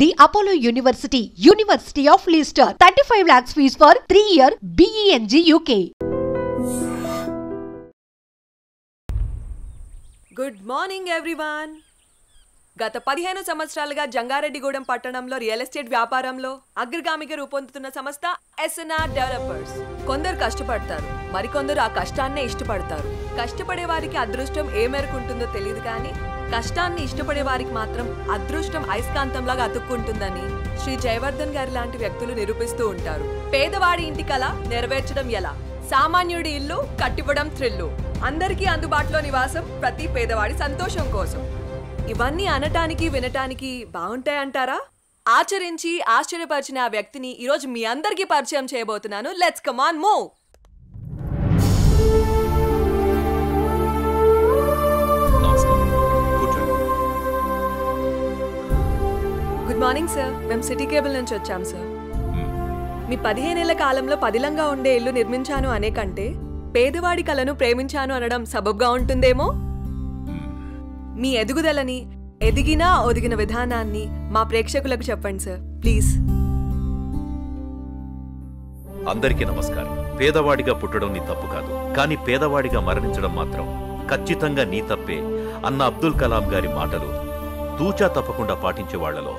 The Apollo University, University of Leicester, 35 lakhs fees for 3-year BEng UK. Good morning everyone. గత 15 సంవత్సరాలుగా జంగారెడ్డిగూడెం పట్టణంలో real estate వ్యాపారంలో అగ్రగామిగా రూపొందుతున్న సంస్థ ఎస్ఎన్ఆర్ డెవలపర్స్. కొందరు కష్టపడతారు, మరికొందరు ఆ కష్టాన్నే ఇష్టపడతారు. కష్టపడే వారికి అదృష్టం ఏ మేరకు ఉంటుందో తెలియదు, కానీ కష్టాన్ని ఇష్టపడే వారికి మాత్రం అదృష్టం అయస్కాంతంలాగా అతుక్కుంటుందని శ్రీ జయవర్ధన్ గారి లాంటి వ్యక్తులు నిరూపిస్తూ ఉంటారు. పేదవాడి ఇంటి కల నెరవేర్చడం ఎలా, సామాన్యుడి ఇల్లు కట్టివ్వడం థ్రిల్లు, అందరికీ అందుబాటులో నివాసం ప్రతి పేదవాడి సంతోషం కోసం. ఇవన్నీ అనటానికి వినటానికి బాగుంటాయంటారా? ఆచరించి ఆశ్చర్యపరిచిన ఆ వ్యక్తిని ఈరోజు మీ అందరికీ పరిచయం చేయబోతున్నాను. Let's come on move. Good morning sir. మేము సిటీ కేబుల్ నుంచి వచ్చాం సార్. మీ 15 ఏళ్ల కాలంలో పదిలంగా ఉండే ఇల్లు నిర్మించాను అనే కంటే పేదవాడి కలను ప్రేమించాను అనడం సబబ్గా ఉంటుందేమో. మీ ఎదుగుదలని, ఎదిగినా ఒదిగిన విధానాన్ని మా ప్రేక్షకులకు చెప్పండి సార్ ప్లీజ్. అందరికీ నమస్కారం. పేదవాడిగా పుట్టడం నీ తప్పు కాదు, కానీ పేదవాడిగా మరణించడం మాత్రం ఖచ్చితంగా నీ తప్పే అన్న అబ్దుల్ కలాం గారి మాటలు తూచా తప్పకుండా పాటించే వాళ్లలో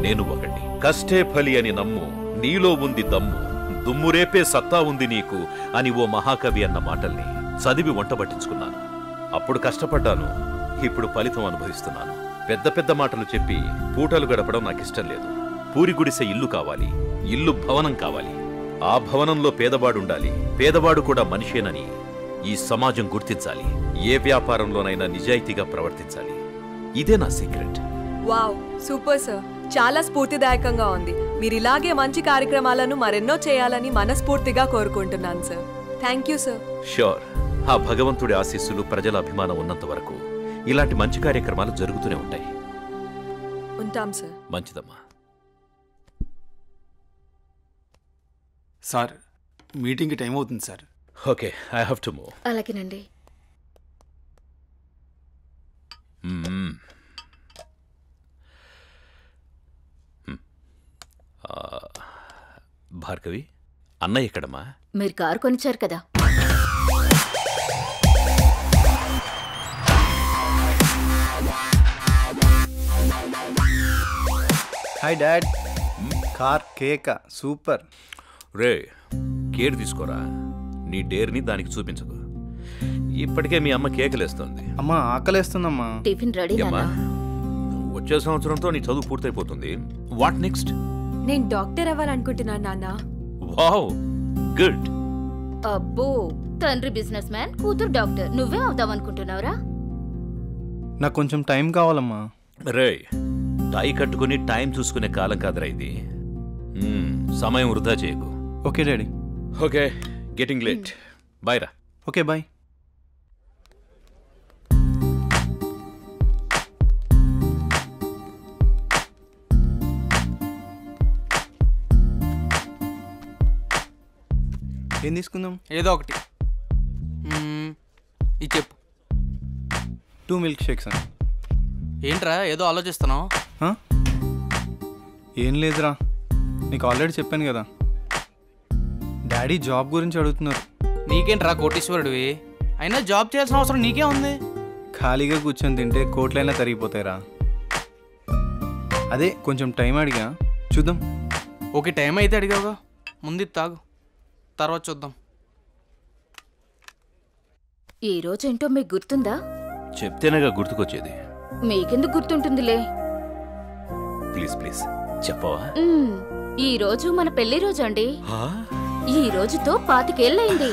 నేను ఒకటి. కష్టే ఫలి అని నమ్ము, నీలో ఉంది దమ్ము, దుమ్మురేపే సత్తా ఉంది నీకు అని ఓ మహాకవి అన్న మాటల్ని చదివి వంటబట్టించుకున్నాను. అప్పుడు కష్టపడ్డాను, ఇప్పుడు ఫలితం అనుభవిస్తున్నాను. పెద్ద పెద్ద మాటలు చెప్పి పూటలు గడపడం నాకిష్టం లేదు. పూరి గుడిసె ఇల్లు కావాలి, ఇల్లు భవనం కావాలి. ఆ భవనంలో పేదవాడుండాలి, పేదవాడు కూడా మనిషేనని ఈ సమాజం గుర్తించాలి. ఏ వ్యాపారంలోనైనా నిజాయితీగా ప్రవర్తించాలి. ఇదే నా సీక్రెట్. Wow, super sir. చాలా స్ఫూర్తిదాయకంగా ఉంది. మీరు ఇలాగే మంచి కార్యక్రమాలను మరెన్నో చేయాలని మనస్ఫూర్తిగా కోరుకుంటున్నాను sir. Thank you sir. Sure. ఆ భగవంతుడి ఆశీస్సులు, ప్రజల అభిమానం ఉన్నంత వరకు ఇలాంటి మంచి కార్యక్రమాలు జరుగుతూనే ఉంటాయి. ఉంటాం సార్. మంచిదమ్మా. సార్, మీటింగ్కి టైం అవుతుంది sir. Okay, I have to move. అలాగేనండి. భార్గవి, అన్నయ్య ఎక్కడమ్మా? మీరు కారు కొనిచ్చారు కదా. Hi dad. కార్ కేక సూపర్. రే, కేర్ తీసుకోరా. నీ డేర్ని దానికి చూపించకు. ఇప్పటికే మీ అమ్మ కేకలేస్తుంది. అమ్మా ఆకలేస్తుందమ్మా. Tiffin ready. వచ్చే సంవత్సరంతో నీ చదువు పూర్తయిపోతుంది. What next? నేను డాక్టర్ అవ్వాలనుకుంటున్నాను నాన్న. Wow, good. అబ్బో, తండ్రి బిజినెస్ మ్యాన్, కూతురు డాక్టర్. నువ్వే అవుతావనుకుంటున్నావురా? నాకు కొంచెం టైం కావాలమ్మా. రే, టై కట్టుకుని టైం చూసుకునే కాలం కాదురా ఇది. సమయం వృధా చేయకు. Okay daddy. Okay, getting late. Bye రా. Okay bye. ఏం తీసుకుందాం? ఏదో ఒకటి. ఇది చెప్పు. 2 మిల్క్ షేక్స్ అని. ఏంట్రా ఏదో ఆలోచిస్తున్నావు? ఏం లేదురా, నీకు ఆల్రెడీ చెప్పాను కదా. డాడీ జాబ్ గురించి అడుగుతున్నారు. నీకేంట్రా కోటీశ్వరుడివి, అయినా జాబ్ చేయాల్సిన అవసరం నీకే ఉంది. ఖాళీగా కూర్చొని తింటే కోట్లైనా తరిగిపోతాయిరా. అదే కొంచెం టైం అడిగా, చూద్దాం. ఓకే, టైం అయితే అడిగావుగా, ముందు తాగు, తర్వాత చూద్దాం. ఈ రోజేంటో మీకు గుర్తుందా? చెప్తేనేగా గుర్తుకొచ్చేది. మీకెందుకు గుర్తుంటుందిలే. ప్లీజ్ ప్లీజ్ చెప్పవా? ఈ రోజు మన పెళ్లి రోజు అండి. ఈ రోజుతో 25 ఏళ్ళయింది.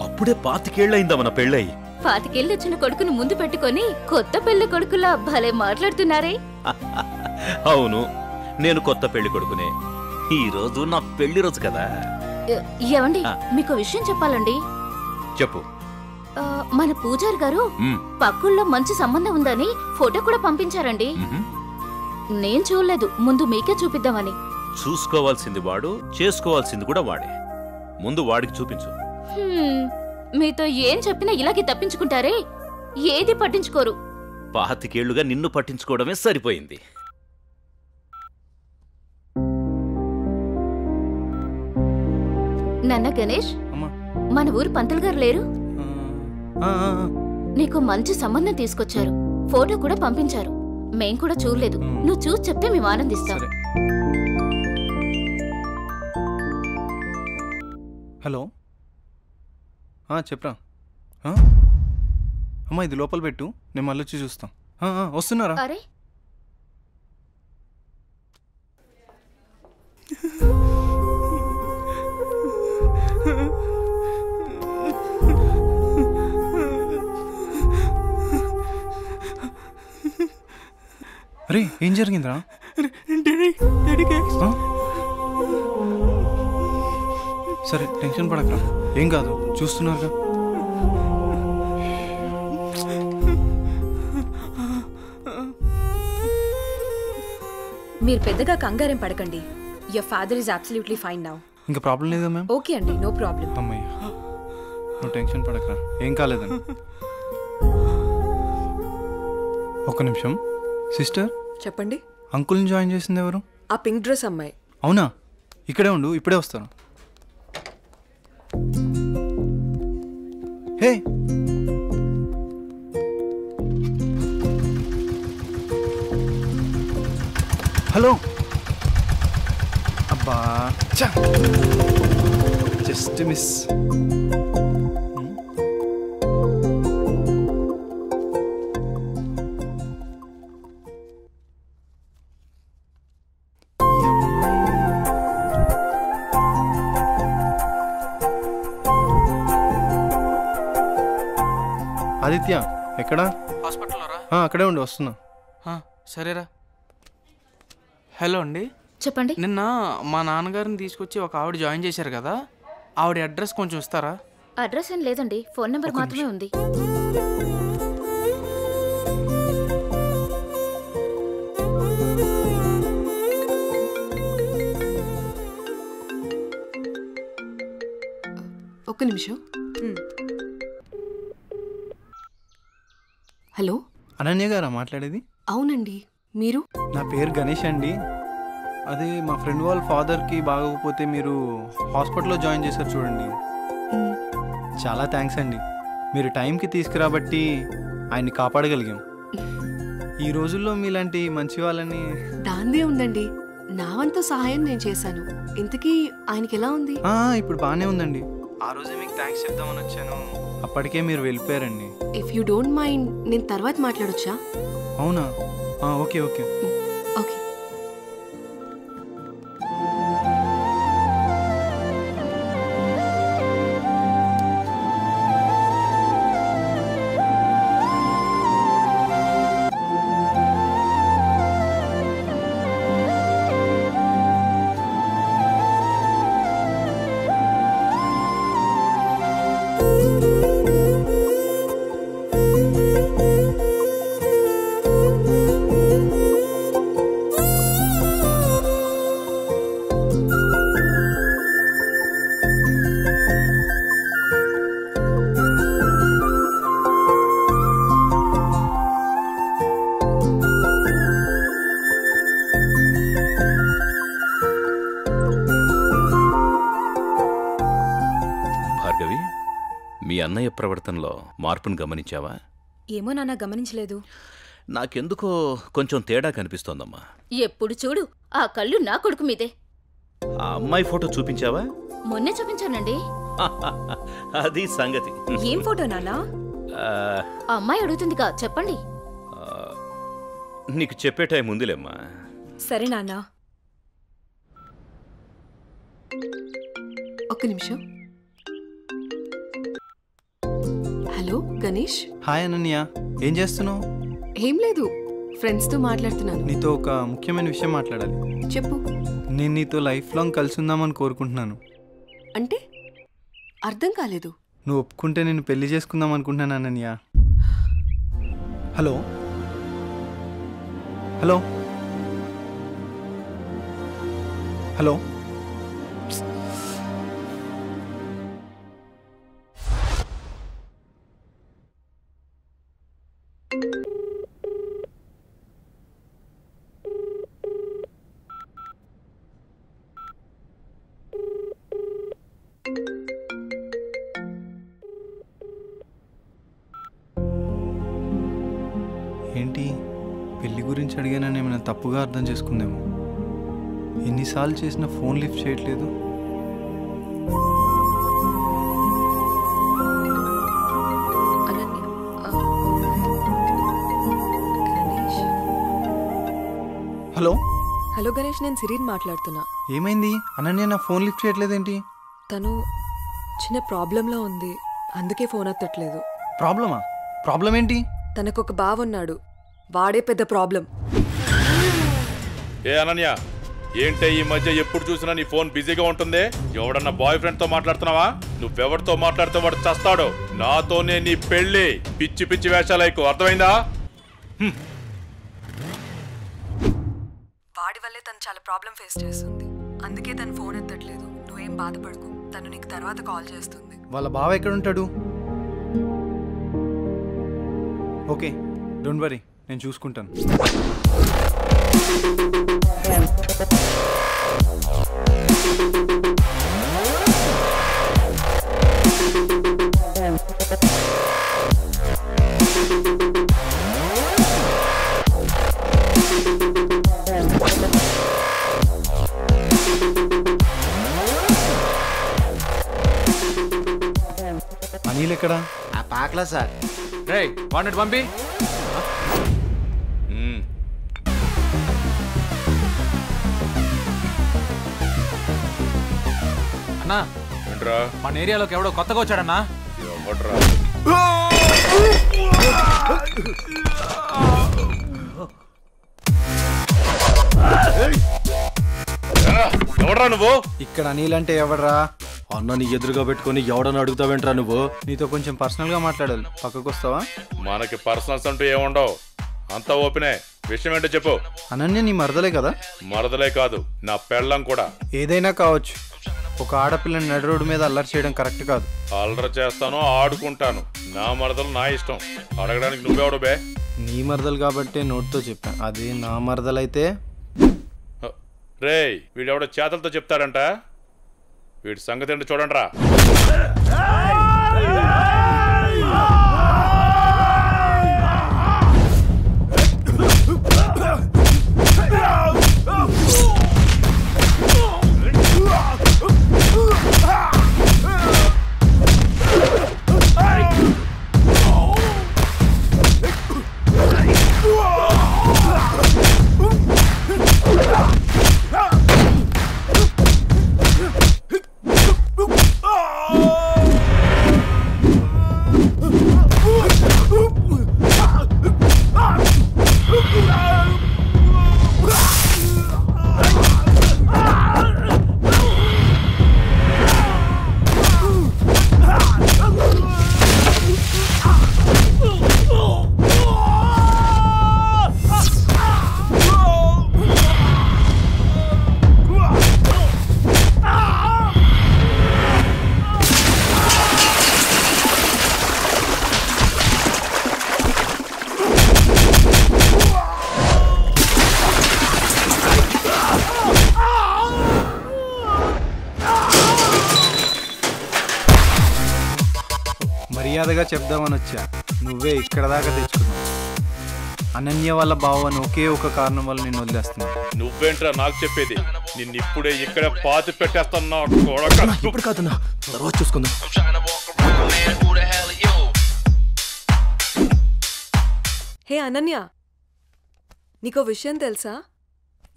అప్పుడే 25 ఏళ్ళయిందా మన పెళ్ళయి? 25 ఏళ్ళు వచ్చిన కొడుకుని ముందు పెట్టుకొని కొత్త పెళ్లి కొడుకులా భలే మాట్లాడుతున్నారే. అవును, నేను కొత్త పెళ్లి కొడుకునే. ఈ రోజు నా పెళ్లి రోజు కదా. ఏమండి, మీకు విషయం చెప్పాలండి. చెప్పు. మన పూజారి గారు పక్కుల్లో మంచి సంబంధం ఉందని ఫోటో కూడా పంపించారండి. నేను చూడలేదు, ముందు మీకే చూపిద్దామని. చూసుకోవాల్సింది వాడు, చేసుకోవాల్సింది కూడా వాడే. ముందు వాడికి చూపించు. మీతో ఏం చెప్పినా ఇలాగే తప్పించుకుంటారే, ఏది పట్టించుకోరు. 25 ఏళ్లుగా నిన్ను పట్టించుకోవడమే సరిపోయింది. నాన్న గణేష్, అమ్మా. మన ఊరు పంతులు గారు లేరు? ఆ, ఆ, ఆ. నీకు మంచి సంబంధం తీసుకొచ్చారు, ఫోటో కూడా పంపించారు. మేం కూడా చూడలేదు, నువ్వు చూసి చెప్తే మేము ఆనందిస్తాం. సరే. హలో, చెప్పరా. అమ్మా ఇది లోపల పెట్టు, నేను మళ్ళీ వచ్చి చూస్తాం. వస్తున్నారా? అరే అరే ఏం జరిగిందిరా? సరే టెన్షన్ పడకరా, ఏం కాదు, చూస్తున్నారుగా. మీరు పెద్దగా కంగారేం పడకండి. Your father is absolutely fine now. ఇంకా ప్రాబ్లం లేదా మ్యామ్? ఓకే అండి, నో ప్రాబ్లం. అమ్మయ్య, నువ్వు టెన్షన్ పడకరా, ఏం కాలేదని. ఒక్క నిమిషం. సిస్టర్ చెప్పండి. అంకుల్ని జాయిన్ చేసింది ఎవరు? ఆ పింక్ డ్రెస్ అమ్మాయి. అవునా? ఇక్కడే ఉండు, ఇప్పుడే వస్తాను. Hey hello. అబ్బా జస్ట్ మిస్. ఆదిత్య ఎక్కడా? హాస్పిటల్లో రా. అక్కడే ఉండి వస్తున్నా. సరేరా. హలో అండి, చెప్పండి. నిన్న మా నాన్నగారిని తీసుకొచ్చి ఒక ఆవిడ జాయిన్ చేశారు కదా, ఆవిడ అడ్రస్ కొంచెం ఇస్తారా? అడ్రస్ ఏం లేదండి, ఫోన్ నెంబర్ మాత్రమే ఉంది. ఒక్క నిమిషం. హలో, అనన్య గారా మాట్లాడేది? అవునండి, మీరు? నా పేరు గణేష్ అండి. అదే మా ఫ్రెండ్ వాళ్ళ ఫాదర్కి బాగోకపోతే మీరు హాస్పిటల్లో జాయిన్ చేశారు చూడండి. చాలా థ్యాంక్స్ అండి, మీరు టైంకి తీసుకురాబట్టి ఆయన్ని కాపాడగలిగాం. ఈ రోజుల్లో మీలాంటి మంచి వాళ్ళని. దాందే ఉందండి, నా వంతు సహాయం నేను చేశాను. ఇంతకీ ఆయనకి ఎలా ఉంది? ఇప్పుడు బాగానే ఉందండి. ఆ రోజే మీకు థ్యాంక్స్ చెప్దామని వచ్చాను, అప్పటికే మీరు వెళ్ళిపోయారండి. ఇఫ్ యూ డోంట్ మైండ్ నేను తర్వాత మాట్లాడొచ్చా? అవునా? Okay okay. ఓకే. భార్గవి, మీ అన్నయ్య ప్రవర్తనలో మార్పును గమనించావా? ఏమో నాన్న, గమనించలేదు. నాకెందుకో కొంచెం తేడా కనిపిస్తోందమ్మా. ఎప్పుడు చూడు ఆ కళ్ళు నా కొడుకు మీదే. ఆ అమ్మాయి ఫోటో చూపించావా? మొన్నే చూపించానండి. అది సంగతి. ఏం ఫోటో నాన్న? ఆ, ఆ అమ్మాయి అడుగుతుందిగా, చెప్పండి. నీకు చెప్పే టైం ఉందిలేమ్మా. సరే నాన్న. ఒక్క నిమిషం. హలో గణేష్. హాయ్ అనన్య, ఏం చేస్తున్నావు? ఏం లేదు, ఫ్రెండ్స్తో మాట్లాడుతున్నాను. నీతో ఒక ముఖ్యమైన విషయం మాట్లాడాలి. చెప్పు. నేను నీతో లైఫ్ లాంగ్ కలిసి ఉందామని కోరుకుంటున్నాను. అంటే అర్థం కాలేదు. నువ్వు ఒప్పుకుంటే నేను పెళ్లి చేసుకుందాం అనుకుంటున్నాను అనన్య. Hello hello hello. గురించి అడిగానని ఏమైనా తప్పుగా అర్థం చేసుకుందేమో. ఎన్నిసార్లు చేసినా ఫోన్ లిఫ్ట్ చేయట్లేదు. హలో హలో గణేష్, నేను సిరీన్ మాట్లాడుతున్నా. ఏమైంది? అనన్య నా ఫోన్ లిఫ్ట్ చేయట్లేదేంటి? తను చిన్న ప్రాబ్లంలో ఉంది, అందుకే ఫోన్ ఎత్తట్లేదు. ప్రాబ్లమా? ప్రాబ్లం ఏంటి? తనకు ఒక బావ ఉన్నాడు, వాడే పెద్ద ప్రాబ్లం. ఏ అనన్య, ఏంటే ఈ మధ్య ఎప్పుడు చూసినా నీ ఫోన్ బిజీగా ఉంటుంది? ఎవడన్నా బాయ్ ఫ్రెండ్ తో మాట్లాడుతున్నావా? నువ్వెవరితో మాట్లాడితే వాడు చస్తాడు. నాతోనే నీ పెళ్లి. పిచ్చి పిచ్చి వేషాలైకు, అర్థమైందా? వాడి వల్లే తను చాలా ప్రాబ్లం ఫేస్ చేస్తుంది, అందుకే తను ఫోన్ ఎత్తట్లేదు. నువ్వేం బాధపడకు, తను నీకు తర్వాత కాల్ చేస్తుంది. వాళ్ళ బావ ఎక్కడ ఉంటాడు? ఓకే, డోంట్ వరీ, నేను చూసుకుంటాను. అనిల్ ఎక్కడా? ఆ పాకలా సార్. రే వాడిని పంపి. అన్నా ఏంట్రా? మన ఏరియాలోకి ఎవడో కొత్తగా వచ్చాడన్నా. ఎవడ్రా? ఎవడ్రా నువ్వు? ఇక్కడ అనిల్ అంటే ఎవడరా? అన్న నీ ఎదురుగా పెట్టుకుని ఎవడని అడుగుతావేంట్రా నువ్వు? నీతో కొంచెం పర్సనల్ గా మాట్లాడాలి, పక్కకు వస్తావా? మనకి పర్సనల్స్ అంటూ ఏముండవు, అంతా ఓపెనే. విషయం ఏంటో చెప్పు. అనన్య నీ మరదలే కదా? మరదలే కాదు, నా పెళ్ళం కూడా. ఏదైనా కావచ్చు, ఒక ఆడపిల్లని నడి రోడ్డు మీద అల్లరి చేయడం కరెక్ట్ కాదు. అల్లరి చేస్తాను, ఆడుకుంటాను. నా మరదలు నా ఇష్టం, అడగడానికి నువ్వెవడు బే? నీ మరదలు కాబట్టే నోట్తో చెప్పాను, అదే నా మరదలైతే. రేయ్, వీడెవడో చేతలతో చెప్తాడంట. వీడి సంగతి ఏంటో చూడండి రా. మర్యాదగా చెప్దామని వచ్చా, నువ్వే ఇక్కడ దాకా తెచ్చుకున్నావు. అనన్య వాళ్ళ బావని ఒకే ఒక కారణం వల్ల నేను వదిలేస్తున్నా. నువ్వేంట్రా నాకు చెప్పేది? నిన్ను ఇప్పుడే ఇక్కడ పాతి పెట్టేస్తున్నా. ఇప్పుడు కాదన్నా, తర్వాత చూసుకుందాం. హే అనన్య, నీకో విషయం తెలుసా?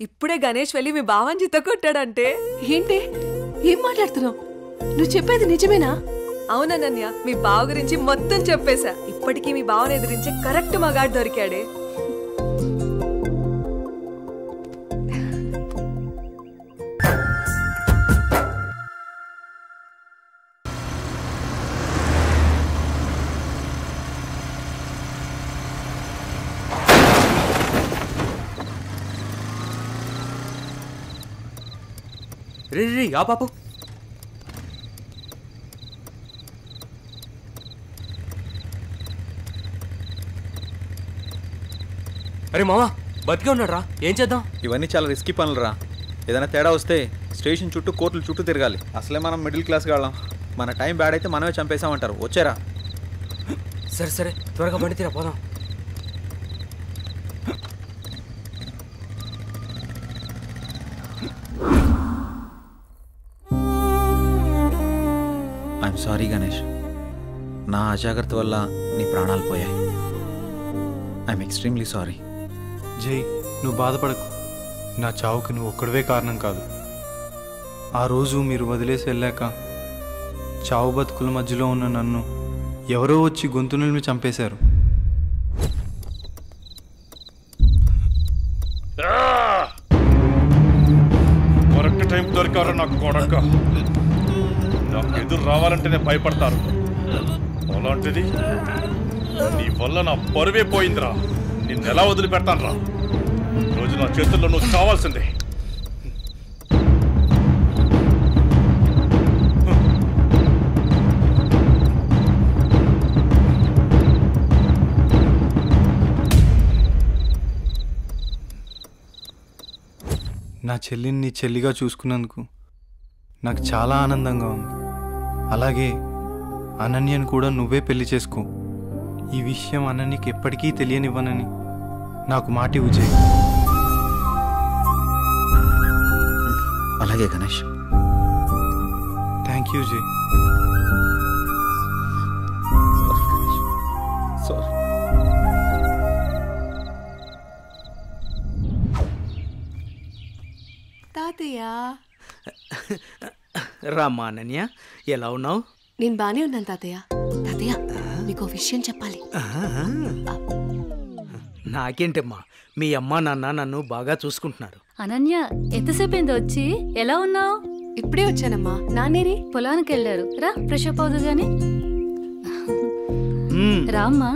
ఇప్పుడే గణేష్ వెళ్ళి మీ బావని చిత్త కొట్టాడంటే. ఏంటి? ఏం మాట్లాడుతున్నావు? నువ్వు చెప్పేది నిజమేనా? అవునన్నయ్య, మీ బావ గురించి మొత్తం చెప్పేశా. ఇప్పటికీ మీ బావని ఎదిరించే కరెక్ట్ మగాడు దొరికాడే. రే రే ఆ పాపు. అరే మావా, బతికే ఉన్నాడు రా, ఏం చేద్దాం? ఇవన్నీ చాలా రిస్కీ పనులు రా. ఏదైనా తేడా వస్తే స్టేషన్ చుట్టూ కోర్టుల చుట్టూ తిరగాలి. అసలే మనం మిడిల్ క్లాస్ వాళ్ళం, మన టైం బ్యాడ్ అయితే మనమే చంపేసామంటారు. వచ్చారా? సరే సరే, త్వరగా బండి తీరా పోదాం. ఐఎమ్ సారీ గణేష్, నా అజాగ్రత్త వల్ల నీ ప్రాణాలు పోయాయి. I'm extremely sorry. జై, నువ్వు బాధపడకు. నా చావుకి నువ్వు ఒక్కడవే కారణం కాదు. ఆ రోజు మీరు వదిలేసి వెళ్ళాక చావు బతుకుల మధ్యలో ఉన్న నన్ను ఎవరో వచ్చి గొంతు నిలిమి చంపేశారు. కరెక్ట్ టైం దొరికారు నాకు కొడక. నాకు ఎదురు రావాలంటేనే భయపడతారు. అలాంటిది నీ వల్ల నా పరువే పోయిందిరా. నిన్నెలా వదిలిపెడతాను రా? రోజు నా చేతుల్లో నువ్వు కావాల్సిందే. నా చెల్లిని నీ చెల్లిగా చూసుకున్నందుకు నాకు చాలా ఆనందంగా ఉంది. అలాగే అనన్యను కూడా నువ్వే పెళ్లి చేసుకో. ఈ విషయం అనన్యకి ఎప్పటికీ తెలియనివ్వనని నాకు మాటి విజయ్. అలాగే గణేష్. థ్యాంక్ యూ జై. సారీ. తాతయ్య, రామ్మా అనన్య, ఎలా ఉన్నావు? నేను బానే ఉన్నాను తాతయ్య. తాతయ్య, మీకు విషయం చెప్పాలి. నాకేంటమ్మా, మీ అమ్మా నాన్న నన్ను బాగా చూసుకుంటున్నారు. అనన్య, ఎంతసేపు అయింది వచ్చి? ఎలా ఉన్నావు? ఇప్పుడే వచ్చానమ్మా. నానేరి పొలానికి వెళ్ళారు. రా, ఫ్రెష్ అప్ అవుదు గాని. రామ్మా.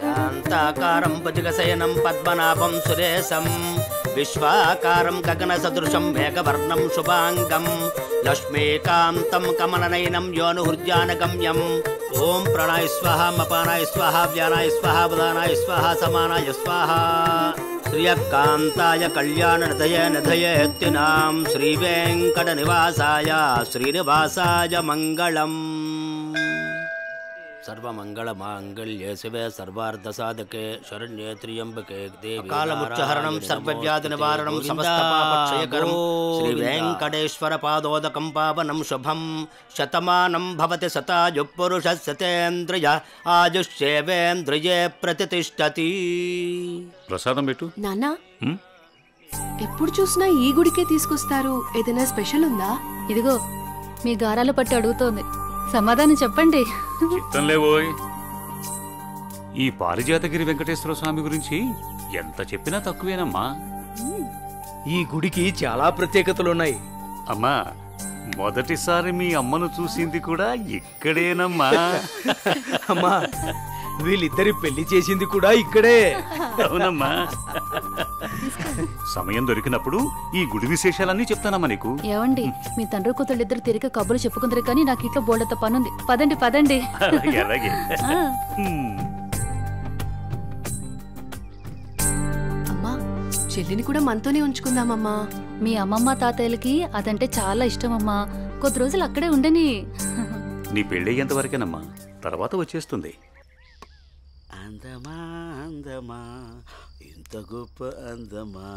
శాంతాకారం భుజగశయనం పద్మనాభం సురేశం విశ్వాకారం గగనసదృశం మేఘవర్ణం శుభాంగం లక్ష్మీకాంతం కమలనయనం యోనుహృద్యానగమ్యం. ఓం ప్రాణాయ స్వాహ, మపానాయ స్వాహ, వ్యానాయ స్వాహ, ఉదానాయ స్వాహ, సమానాయ స్వాహ. శ్రియకాంతాయ కళ్యాణ నిధయేత్తినాం శ్రీవేంకట నివాసాయ శ్రీనివాసాయ మంగళం. సర్వమంగళ మాంగళ్యే శివే సర్వార్థ సాధకే శరణ్యే త్ర్యంబకే దేవి కాలముచ్చహరణం సర్వవ్యాధి నివారణం సమస్త పాపక్షయకరం శ్రీ వెంకటేశ్వర పాదోదకం పావనం శుభం. శతమానం భవతి శతాయు పురుష శతేంద్రియ ఆయుష్యేవేంద్రియే ప్రతిష్టతి. ప్రసాదం పెట్టు. నాన్న, ఎప్పుడు చూసినా ఈ గుడికే తీసుకొస్తారు. ఏదైనా స్పెషల్ ఉందా? ఇదిగో మీ గారాలు పట్టి అడుగుతోంది, సమాధానం చెప్పండి. చిత్తంలేవోయ్, ఈ పారిజాతగిరి వెంకటేశ్వర స్వామి గురించి ఎంత చెప్పినా తక్కువేనమ్మా. ఈ గుడికి చాలా ప్రత్యేకతలున్నాయి. అమ్మా, మొదటిసారి మీ అమ్మను చూసింది కూడా ఇక్కడేనమ్మా. అమ్మా, వీళ్ళిద్దరి పెళ్లి చేసింది కూడా ఇక్కడే. అవునమ్మా. సమయం దొరికినప్పుడు ఈ గుడి విశేషాలన్నీ చెప్తానమ్మా నీకు. ఏవండి, మీ తండ్రి కూతుళ్ళు ఇద్దరు తిరిగి కబుర్లు చెప్పుకుందరు కానీ నాకు ఇట్లో బోల్డంత పనుంది. పదండి పదండి. అలాగే. అమ్మా, చెల్లిని కూడా మనతోనే ఉంచుకుందామమ్మా. మీ అమ్మమ్మ తాతయ్యలకి అదంటే చాలా ఇష్టమమ్మా. కొద్ది రోజులు అక్కడే ఉండని. నీ పెళ్ళయ్యేంత వరకేనమ్మా, తర్వాత వచ్చేస్తుంది. అందమా అందమా ఇంత గొప్ప అందమా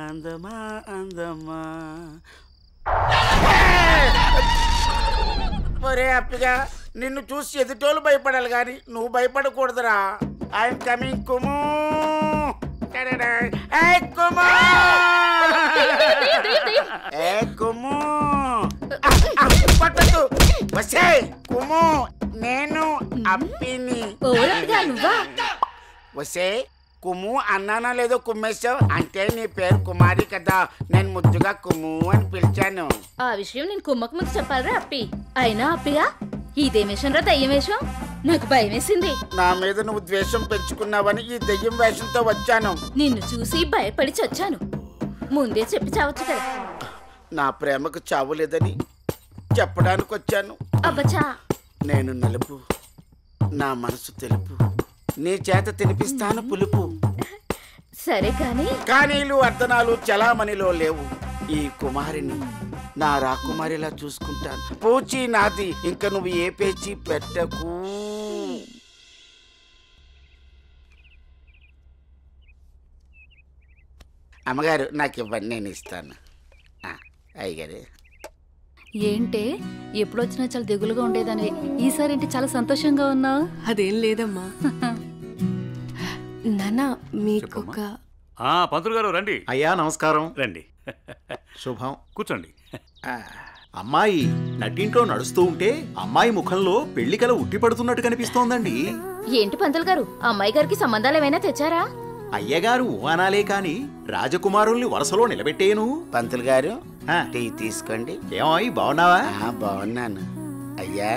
అందమా అందమా. ఒరే అప్పిగా, నిన్ను చూసి ఎదుటోళ్ళు భయపడాలి కానీ నువ్వు భయపడకూడదురా. I'm coming కుము. కుము పట్టదు. వసే కుము, నేను అప్పిని. వసే కుము అన్నానా లేదో కుమ్మేశావు అంటే నీ పేరు కుమారి కదా. నేను ముద్దుగా కుము అని పిలిచాను. ఆ విషయం నేను కుమ్మకు ముందు చెప్పాలరా అప్పి. అయినా అప్పిగా ఇదేం వేషం రా, దయ్యం వేషం. నాకు భయం వేసింది. నా మీద నువ్వు ద్వేషం పెంచుకున్నావని ఈ దెయ్యం వేషంతో వచ్చాను. నిన్ను చూసి భయపడి చచ్చాను. ముందే చెప్పి చావచ్చు కదా. నా ప్రేమకు చావు లేదని చెప్పడానికి వచ్చాను. అబ్బచా, నేను నలుపు, నా మనసు తెలుపు, నీ చేత తినిపిస్తాను పులుపు. సరే కానీ కానీలు అర్ధనాలు చలామణిలో లేవు. ఈ కుమారిని నా రాకుమారిలా చూసుకుంటాను. పూచి నాది, ఇంక నువ్వు ఏ పేచి పెట్టకు. అమ్మగారు నాకు ఇవ్వండి, నేను ఇస్తాను. అయ్యగారు ఏంటే ఎప్పుడు వచ్చినా చాలా దిగులుగా ఉండేదాన్ని, ఈసారి ఏంటి చాలా సంతోషంగా ఉన్నావు? అదేం లేదమ్మా. నాన్న మీకొక పంతులు గారు రండి. అయ్యా నమస్కారం. రండి. శుభం. కూర్చోండి. అమ్మాయి నట్టింట్లో నడుస్తూ ఉంటే అమ్మాయి ముఖంలో పెళ్లికల ఉట్టిపడుతున్నట్టు కనిపిస్తోందండి. ఏంటి పంతులు గారు, అమ్మాయి గారికి సంబంధాలు ఏమైనా తెచ్చారా? అయ్యగారు అనాలే కాని రాజకుమారుల్ని వరుసలో నిలబెట్టేను. పంతులు గారు టీ తీసుకోండి. ఏమాయి బాగున్నావా? బాగున్నాను. అయ్యా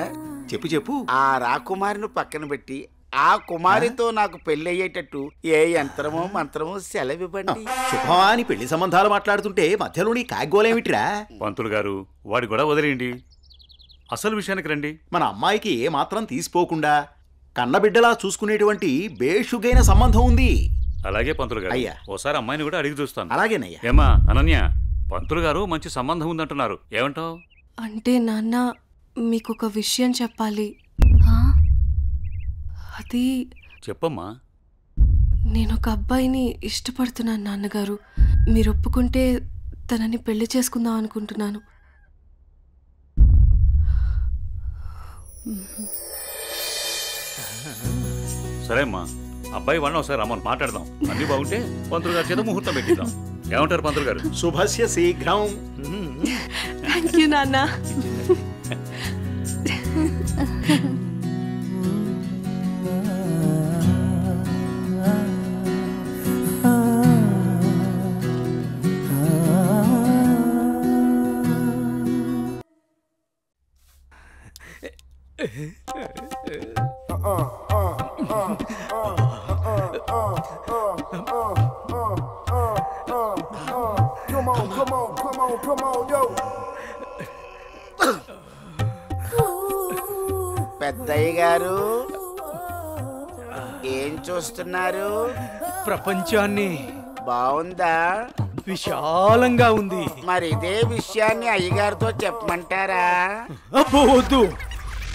చెప్పు చెప్పు. ఆ రాకుమారిని పక్కన పెట్టి ఆ కుమారితో నాకు పెళ్లి అయ్యేటట్టు ఏ యంత్రమో మంత్రమో సెలవివ్వండి. శుభమా అని పెళ్లి సంబంధాలు మాట్లాడుతుంటే మధ్యలో నీ కాగ్గోలేమిట్రా? పంతులు గారు వాడి కూడా వదిలేయండి, అసలు విషయానికి రండి. మన అమ్మాయికి ఏ మాత్రం తీసిపోకుండా కన్నబిడ్డలా చూసుకునేటువంటి బేషుగైన సంబంధం ఉంది. అలాగే పంతులు గారు, అయ్యా ఓసారి అమ్మాయిని కూడా అడిగి చూస్తాను. అలాగేనయ్యా. ఏమా అనన్య, పంతులు గారు మంచి సంబంధం ఉందంటున్నారు, ఏమంటావు? అంటే నాన్న మీకొక విషయం చెప్పాలి. అది చెప్పమ్మా. నేను ఒక అబ్బాయిని ఇష్టపడుతున్నాను నాన్నగారు. మీరు ఒప్పుకుంటే తనని పెళ్లి చేసుకుందాం అనుకుంటున్నాను. సరే అమ్మా, అబ్బాయి వాళ్ళని ఒకసారి రమ్మని మాట్లాడదాం. అన్ని బాగుంటే పంతులు గారి చేత ముహూర్తం పెట్టిద్దాం. ఏమంటారు పంతులు గారు? శుభస్య శీఘ్రం. థ్యాంక్ యూ నాన్న. పెద్దయ్య గారు ఏం చూస్తున్నారు? ప్రపంచాన్ని. బాగుందా? విశాలంగా ఉంది. మరి ఇదే విషయాన్ని అయ్యగారితో చెప్పమంటారా? అబ్బో వద్దు,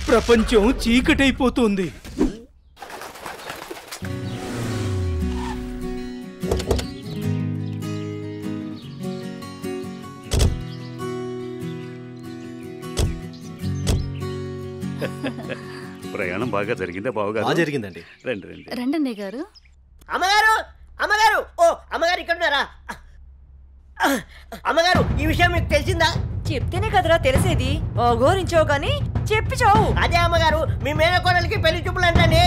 ప్రపంచం చీకటైపోతుంది. ప్రయాణం బాగా జరిగిందా బావగారు? బాగా జరిగిందండి. రండి రండి. రండి గారు. అమ్మగారు, అమ్మగారు, ఓ అమ్మగారు ఇక్కడ ఉన్నారా? అమ్మగారు, ఈ విషయం మీకు తెలిసిందా? చెప్తేనే కదరా తెలిసేది. ఓగోరించావు గాని చెప్పి చావు. అదే అమ్మగారు, మీ మేనకోడలికి పెళ్లి చూపులు అంటండి.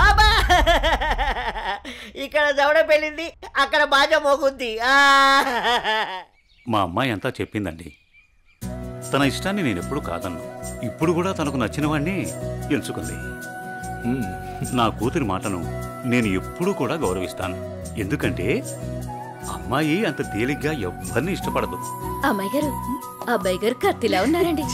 అబ్బా, ఇక్కడ దవడ పెళ్ళింది, అక్కడ బాజ మోగుద్ది. మా అమ్మాయి అంతా చెప్పిందండి. తన ఇష్టాన్ని నేను ఎప్పుడు కాదన్నా. ఇప్పుడు కూడా తనకు నచ్చిన వాడిని ఎంచుకుంది. నా కూతురి మాటను నేను ఎప్పుడూ కూడా గౌరవిస్తాను. ఎందుకంటే అమ్మాయి అంత తేలిగ్గా ఎవ్వరిని ఇష్టపడదు. అమ్మాయి గారు, అబ్బాయి గారు కత్తిలా ఉన్నారండి.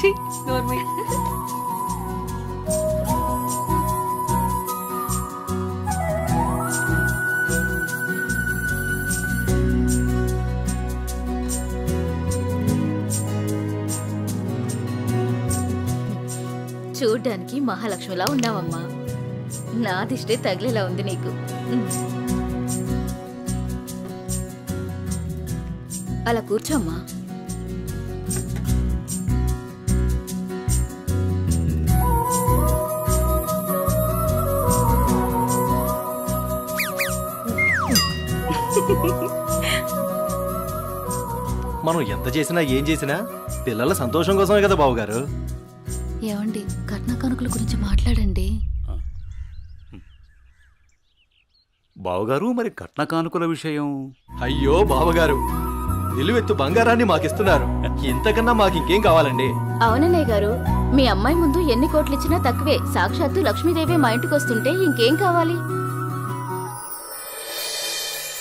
చూడ్డానికి మహాలక్ష్మిలా ఉన్నావమ్మా. నా దిష్టే తగిలేలా ఉంది నీకు. అలా కూర్చోమ్మా. మనం ఎంత చేసినా ఏం చేసినా పిల్లల సంతోషం కోసమే కదా బావగారు. ఏమండి, కట్న కానుకల గురించి మాట్లాడండి. బావగారు, మరి కట్న కానుకల విషయం? అయ్యో బావగారు, నిలువెత్తు బంగారాన్ని మాకిస్తున్నారు. ఇంతకన్నా మాకు ఇంకేం కావాలండి? అవునన్నయ్య గారు, మీ అమ్మాయి ముందు ఎన్ని కోట్లు ఇచ్చినా తక్కువే. సాక్షాత్తు లక్ష్మీదేవి మా ఇంటికి వస్తుంటే ఇంకేం కావాలి?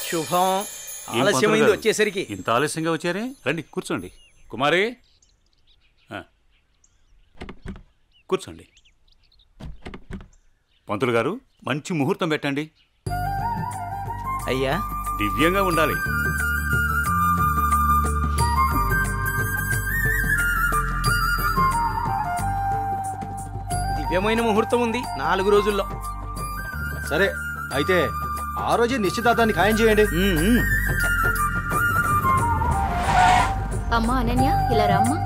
శుభం. ఆలస్యమైంది వచ్చేసరికి. ఇంత ఆలస్యంగా వచ్చారే? రండి కూర్చోండి. కుమారి కూర్చోండి. పంతులు గారు మంచి ముహూర్తం పెట్టండి. అయ్యా దివ్యంగా ఉండాలి. దివ్యమైన ముహూర్తం ఉంది 4 రోజుల్లో. సరే అయితే ఆ రోజే నిశ్చితార్థాన్ని ఖాయం చేయండి. అమ్మా అనన్య, ఇలా రామ్మా.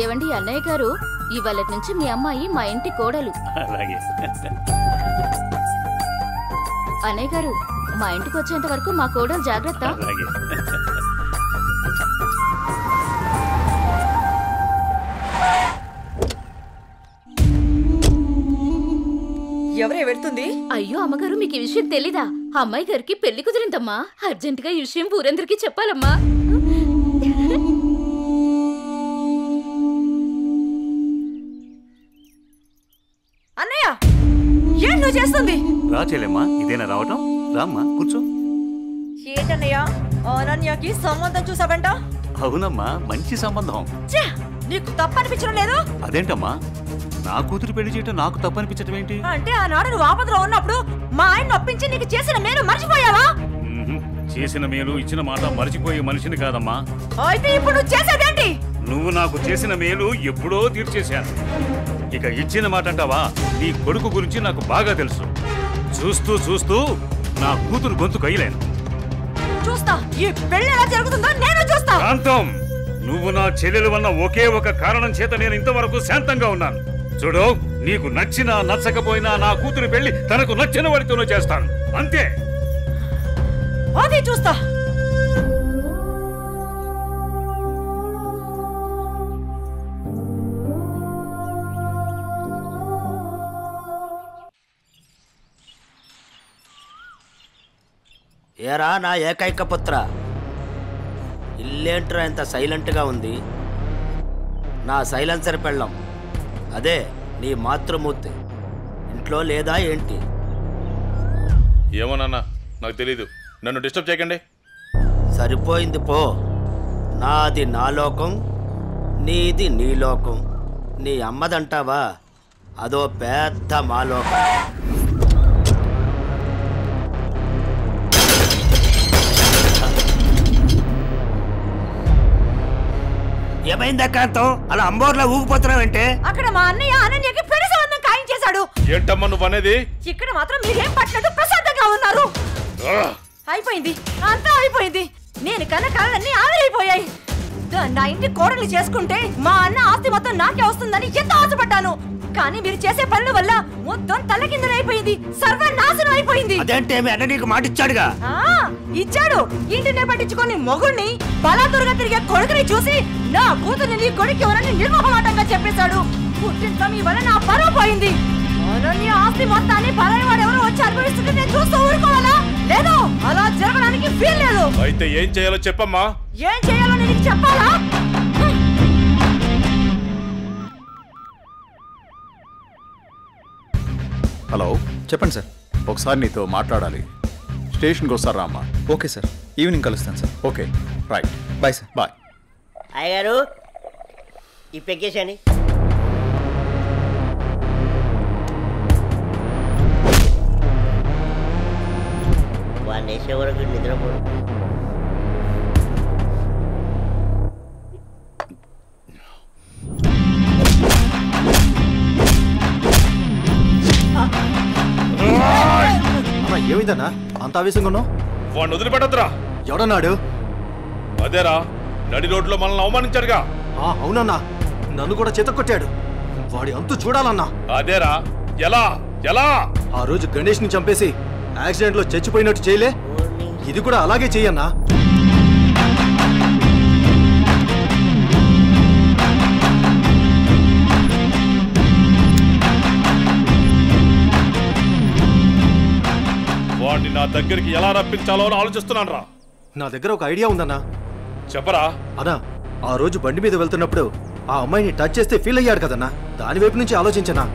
ఏవండి అన్నయ్య గారు, ఇవాళ నుంచి మీ అమ్మాయి మా ఇంటి కోడలు. అలాగే. అన్నయ్య గారు, మా ఇంటికి వచ్చేంత వరకు మా కోడలు జాగ్రత్త. అలాగే. ఎవరే వెళ్తుంది? అయ్యో అమ్మగారు, మీకు ఈ విషయం తెలీదా? అమ్మాయి గారికి పెళ్లి కుదిరిందమ్మా. అర్జెంటుగా ఈ విషయం ఊరందరికీ చెప్పాలమ్మా. అన్నయ్య, ఏం నువ్వు చేస్తుంది? రా చెల్లెమ్మా, ఇదేనా రావటం? రామ్మా కూర్చో. ఏంటన్నయ్య, అనన్యకి సంబంధం చూసావంట? అవునమ్మా, మంచి సంబంధం. నీకు తప్పనిపించడం లేదు? అదేంటమ్మా, నా కూతురు పెళ్లి చేయటం నాకు తప్పనిపించటం ఏంటి? అంటే ఆనాడు నువ్వు ఆపదలో ఉన్నప్పుడు మా ఆయన ఒప్పించి నీకు చేసిన మేలు మర్చిపోయావా? చేసిన మేలు ఇచ్చిన మాట మర్చిపోయే మనిషిని కాదమ్మా. అయితే ఇప్పుడు నువ్వు చేసేదేంటి? నువ్వు నాకు చేసిన మేలు ఎప్పుడో తీర్చేశాను. ఇక ఇచ్చిన మాట అంటావా? నీ కొడుకు గురించి నాకు బాగా తెలుసు. చూస్తూ చూస్తూ నా కూతురు గొంతు కయ్యలేను. చూస్తా, ఈ పెళ్లి ఎలా జరుగుతుందో నేను చూస్తా. శాంతం, నువ్వు నా చెల్లెలు వల్ల ఒకే ఒక కారణం చేత నేను ఇంతవరకు శాంతంగా ఉన్నాను. చూడు, నీకు నచ్చినా నచ్చకపోయినా నా కూతురు పెళ్లి తనకు నచ్చిన వాడితోనే చేస్తాను, అంతే. అది చూస్తా. ఏరా నా ఏకైక పుత్ర, ఇల్లేంట్రా ఎంత సైలెంట్గా ఉంది? నా సైలెన్సర్ పెళ్ళం, అదే నీ మాతృమూర్తి ఇంట్లో లేదా ఏంటి? ఏమోనన్నా నాకు తెలీదు, నన్ను డిస్టర్బ్ చేయకండి. సరిపోయింది పో. నాది నా లోకం, నీది నీ లోకం. నీ అమ్మదంటావా? అదో పెద్ద మా లోకం. ఏమైందా కాంతం, అలా అంబోర్లా ఊగిపోతున్నావంటే? అక్కడ మా అన్నయ్య అనన్యకి పెళ్లి సంబంధం ఖాయం చేశాడు. ఏంటమ్మా నువ్వు అనేది? ఇక్కడ మాత్రం మీరేం పట్టినట్టు ప్రశాంతంగా ఉన్నారు. అయిపోయింది, అంతా అయిపోయింది. నేను కన్న కళ్ళన్నీ ఆవిరైపోయాయి. నా ఇంటి కోడలు చేసుకుంటే మా అన్న ఆస్తి మొత్తం నాకే వస్తుందని ఎంతో ఆశపడ్డాను. కానీ మీరు చేసే పనుల వల్ల మొత్తం తలకిందులైపోయింది, సర్వనాశనం అయిపోయింది. అదేంటే మీ అన్న నీకు మాట ఇచ్చాడుగా? ఇచ్చాడు. ఇంటినే పట్టించుకొని మొగుణ్ణి బలాదురుగా తిరిగే కొడుకుని చూసి నా కూతుర్ని నీ కొడుకు ఎవరని నిర్మోహమాటంగా చెప్పేశాడు. పుట్టిన మీ వల్ల నా పరువు పోయింది. అనన్య ఆస్తి మొత్తాన్ని పరాయి వాడు ఎవరో వచ్చి అనుభవిస్తుంటే నేను చూస్తూ ఊరుకోవాలా? లేదు, అలా జరగడానికి వీల్లేదు. అయితే ఏం చేయాలో చెప్పమ్మా. ఏం చేయాలో నేను చెప్పాలా? హలో, చెప్పండి సార్. ఒకసారి నీతో మాట్లాడాలి. స్టేషన్కి వస్తారా అమ్మా? ఓకే సార్, ఈవినింగ్ కలుస్తాను sir. Okay, right. Bye sir. Bye. అయ్యగారు ఈ పెక్కేసాని. వాడిని వేసే వరకు నిద్రపోడు. ఏమైందన్నా అంత ఆవేశంగా ఉన్నావు? వాడిని వదిలిపెట్టద్దురా. ఎవడన్నాడు? అదేరా, నడి రోడ్లో మనల్ని అవమానించాడుగా. అవునన్నా, నన్ను కూడా చితక్కొట్టాడు. వాడి అంతు చూడాలన్నా. అదేరా, ఎలా ఎలా? ఆ రోజు గణేష్ ని చంపేసి యాక్సిడెంట్ లో చచ్చిపోయినట్టు చేయలే, ఇది కూడా అలాగే చెయ్యన్నా. వాడిని నా దగ్గరికి ఎలా రప్పించాలో అని ఆలోచిస్తున్నాను రా. నా దగ్గర ఒక ఐడియా ఉందన్నా. చెప్పరా. అన్నా ఆ రోజు బండి మీద వెళ్తున్నప్పుడు ఆ అమ్మాయిని టచ్ చేస్తే ఫీల్ అయ్యాడు కదన్నా, దాని వైపు నుంచి ఆలోచించనా.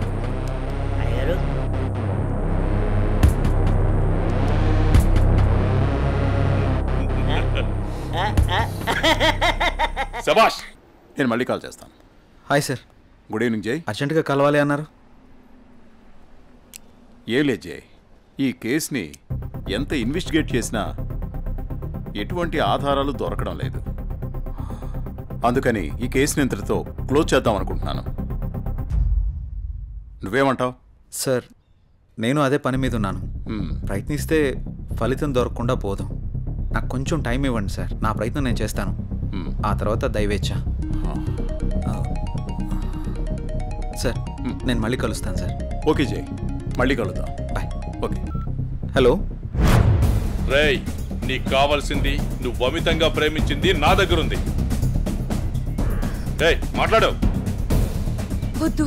శభాష్. నేను మళ్ళీ కాల్ చేస్తాను. Hi sir. గుడ్ ఈవినింగ్ జై. అర్జెంటుగా కలవాలి అన్నారు. ఏం లేదు జై, ఈ కేసుని ఎంత ఇన్వెస్టిగేట్ చేసినా ఎటువంటి ఆధారాలు దొరకడం లేదు. అందుకని ఈ కేసుని ఇంతటితో క్లోజ్ చేద్దాం అనుకుంటున్నాను. నువ్వేమంటావు? సార్ నేను అదే పని మీద ఉన్నాను. ప్రయత్నిస్తే ఫలితం దొరకకుండా పోదాం. నాకు కొంచెం టైం ఇవ్వండి సార్, నా ప్రయత్నం నేను చేస్తాను. ఆ తర్వాత దయవేచ్ఛ. సార్ నేను మళ్ళీ కలుస్తాను సార్. ఓకే జై, మళ్ళీ కలుద్దాం. బాయ్. ఓకే. హలో రేయ్, నీకు కావాల్సింది నువ్వు అమితంగా ప్రేమించింది నా దగ్గరుంది. రేయ్ మాట్లాడు. వద్దు,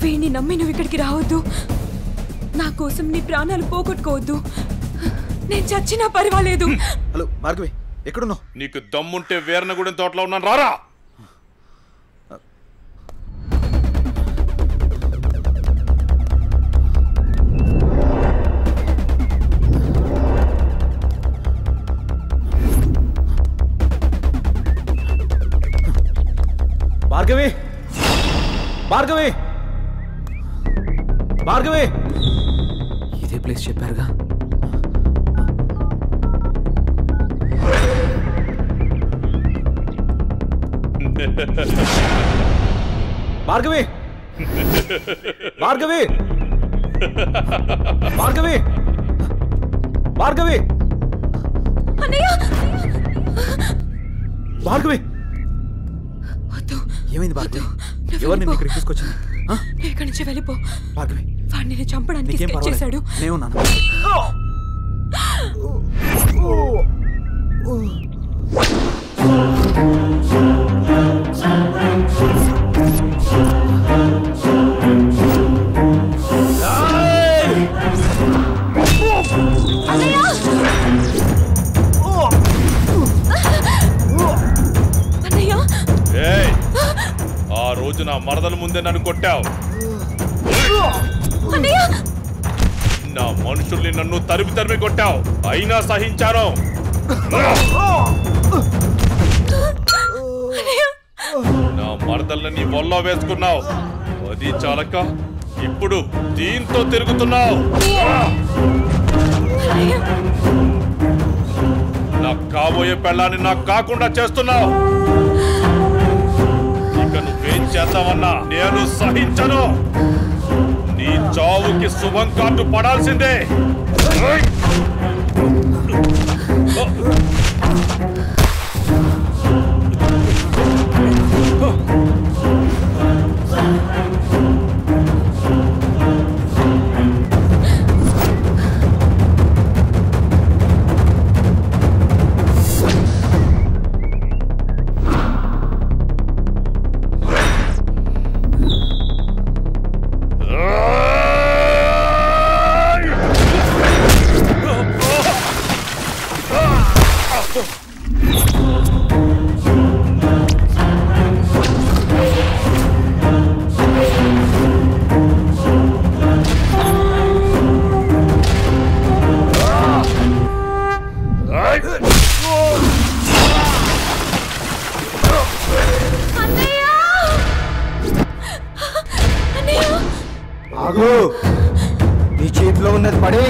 వీడిని నమ్మి నువ్వు ఇక్కడికి రావద్దు. నా కోసం నీ ప్రాణాలు పోగొట్టుకోవద్దు. నేను చచ్చినా పర్వాలేదు. హలో భార్గవి, ఎక్కడున్నావు? నీకు దమ్ముంటే వీరనగూడెం తోటలో ఉన్నాను, రారా. భార్గవి, భార్గవి, భార్గవి. ఇదే ప్లేస్ చెప్పారుగా. భార్గవి, భార్గవి, భార్గవి, భార్గవి, భార్గవి. ఏమైంది భార్గవి? ఎవరు నిన్ను ఇక్కడికి తీసుకొచ్చింది? ఇక్కడి నుంచి వెళ్ళిపో భార్గవి. వాడిని నేను చంపడానికి స్కెచ్ చేశాడు. నేనున్నాను. ఆ రోజు నా మరదల ముందే నన్ను కొట్టావు. నా మనుషుల్ని నన్ను తరిమి తరిమి కొట్టావు, అయినా సహించాను. నా మరదల్ని నీ వల్ల వేసుకున్నావు, అది చాలక ఇప్పుడు దీంతో తిరుగుతున్నావు. నాకు కాబోయే పెళ్ళాన్ని నాకు కాకుండా చేస్తున్నావు. ఇక నువ్వేం చేద్దామన్నా నేను సహించను. నీ చావుకి శుభం కార్డు పడాల్సిందే. ఆగు, నీ చేతిలో ఉన్నది పడే.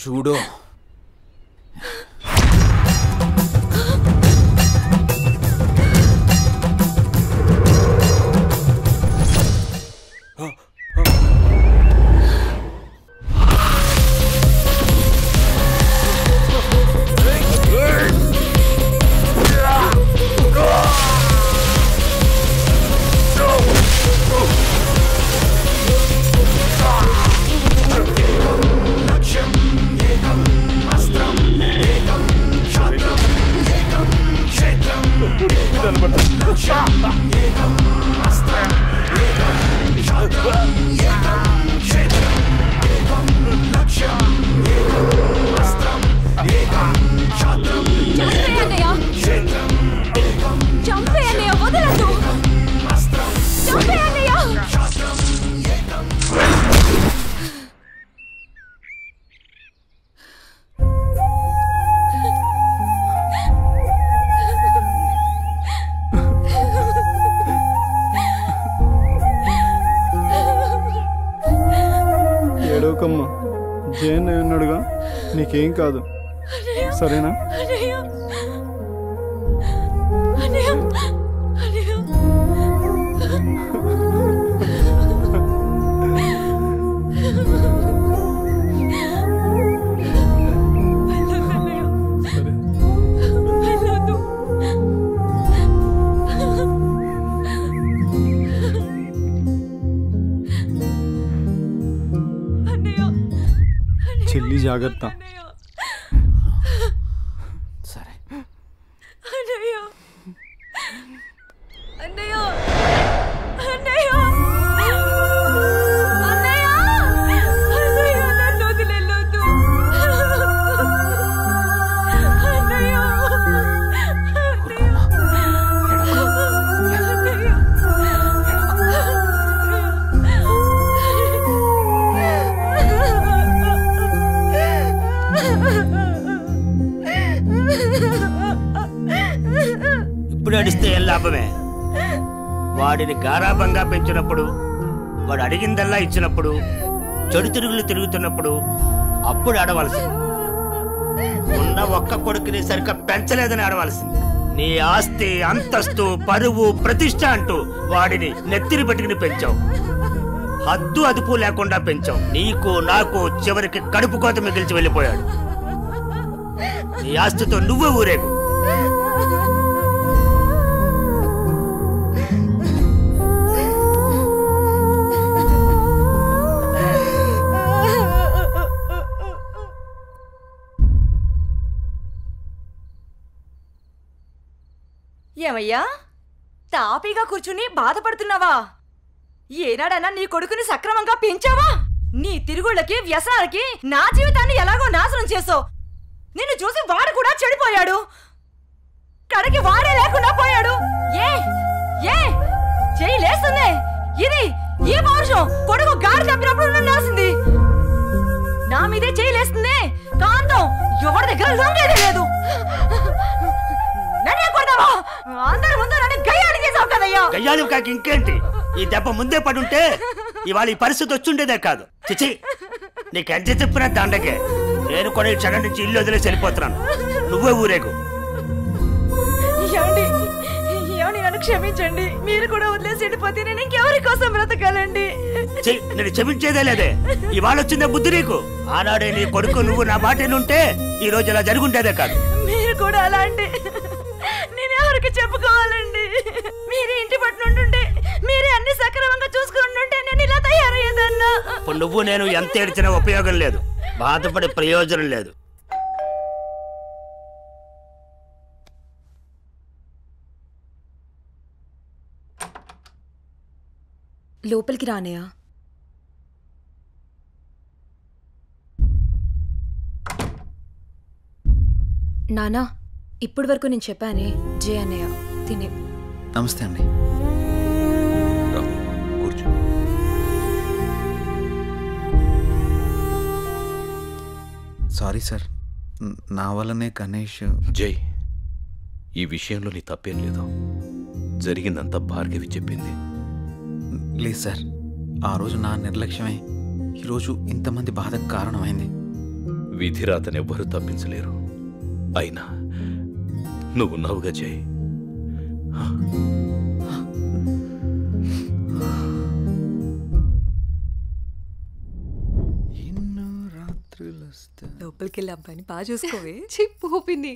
చూడు ఏడవకమ్మా, జయన్ ఉన్నాడుగా, నీకేం కాదు, సరేనా? చెల్లి జాగ్రత్త. సరే. ఇప్పుడు అడిస్తే ఏం లాభమే? వాడిని గారాబంగా పెంచినప్పుడు, వాడు అడిగిందల్లా ఇచ్చినప్పుడు, చెడు తిరుగులు తిరుగుతున్నప్పుడు అప్పుడు ఆడవలసింది. ఉన్న ఒక్క కొడుకుని సరిగ్గా పెంచలేదని ఆడవలసింది. నీ ఆస్తి, అంతస్తు, పరువు, ప్రతిష్ట అంటూ వాడిని నెత్తిని పెట్టుకుని పెంచావు. హద్దు అదుపు లేకుండా పెంచావు. నీకు నాకు చివరికి కడుపు కోత మిగిల్చి వెళ్ళిపోయాడు. నీ ఆస్తితో నువ్వే ఊరేగు. ఏమయ్యా, తాపీగా కూర్చుని బాధపడుతున్నావా? ఏనాడన్నా నీ కొడుకుని సక్రమంగా పెంచావా? నీ తిరుగుళ్ళకి వ్యసనాలకి నా జీవితాన్ని ఎలాగో నాశనం చేసావు. నిన్ను చూసి వాడు కూడా చెడిపోయాడు. కడకి వాడే లేకుండా పోయాడు. ఏ ఏ చెయ్యి లేస్తుంది. ఇది ఈ పౌరుషం కొడుకు గాడి తప్పినప్పుడు ఉండాల్సింది. నా మీదే చెయ్యి లేస్తుంది. కాంతం ఎవరి దగ్గర లొంగేదే లేదు. నన్నే కొడతావా? అందరి ముందు నన్ను గయ్యాడి చేసావు కదయ్యా. గయ్యాడి కాక ఇంకేంటి? ఈ దెబ్బ ముందే పడుంటే ఇవాళ ఈ పరిస్థితి వచ్చుండేదే కాదు. చిచి, నీకెంత చెప్పినా దండకే. నేను కూడా ఈ క్షణం నుంచి ఇల్లు వదిలేసి వెళ్ళిపోతున్నాను. నువ్వే ఊరేగు. నన్ను క్షమించండి. మీరు కూడా వదిలేసి వెళ్ళిపోతే నేను ఇంకెవరి కోసం బ్రతకాలండి? నేను క్షమించేదే లేదే. ఇవాళ వచ్చిందే బుద్ధి నీకు. ఆనాడే నీ కొడుకు నువ్వు నా మాటేనుంటే ఈ రోజు ఇలా జరుగుండేదే కాదు. మీరు కూడా అలా అంటే నేను ఎవరికి చెప్పుకోవాలండి? మీరే ఇంటి పట్టునుంటుంటే, మీరే అన్ని సక్రమంగా చూసుకుంటుంటే నేను ఇలా తయారయ్యేదన్నా. ఇప్పుడు నువ్వు నేను ఎంత ఏడ్చినా ఉపయోగం లేదు. బాధపడే ప్రయోజనం లేదు. లోపలికి రానయ్యా. నానా, ఇప్పటి వరకు నేను చెప్పానే జే అన్నయ్య తినే. నమస్తే అండి. కూర్చో. సారీ సార్, నా వల్లనే గణేష్. జై, ఈ విషయంలో నీ తప్పేం లేదు. జరిగిందంతా భార్గవి చెప్పింది. లేదు సార్, ఆ రోజు నా నిర్లక్ష్యమే ఈరోజు ఇంతమంది బాధకు కారణమైంది. విధిరాతనెవ్వరూ తప్పించలేరు. అయినా నువ్వున్నావుగా జై. లోపలికి వెళ్ళి అబ్బాయిని బాగా చూసుకోవే. చిప్పుని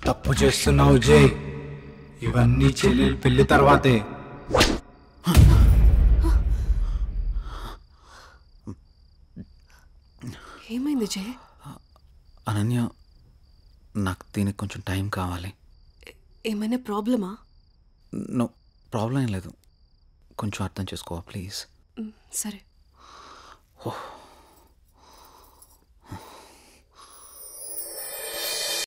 తప్పు చేస్తున్నావు జై. ఇవన్నీ చెల్లెలు పెళ్లి తర్వాతే. ఏమైంది జై? అనన్య, నాకు దీనికి కొంచెం టైం కావాలి. ఏమైనా ప్రాబ్లమా? నో ప్రాబ్లం ఏం లేదు. కొంచెం అర్థం చేసుకోవా ప్లీజ్? సరే. ఓహ్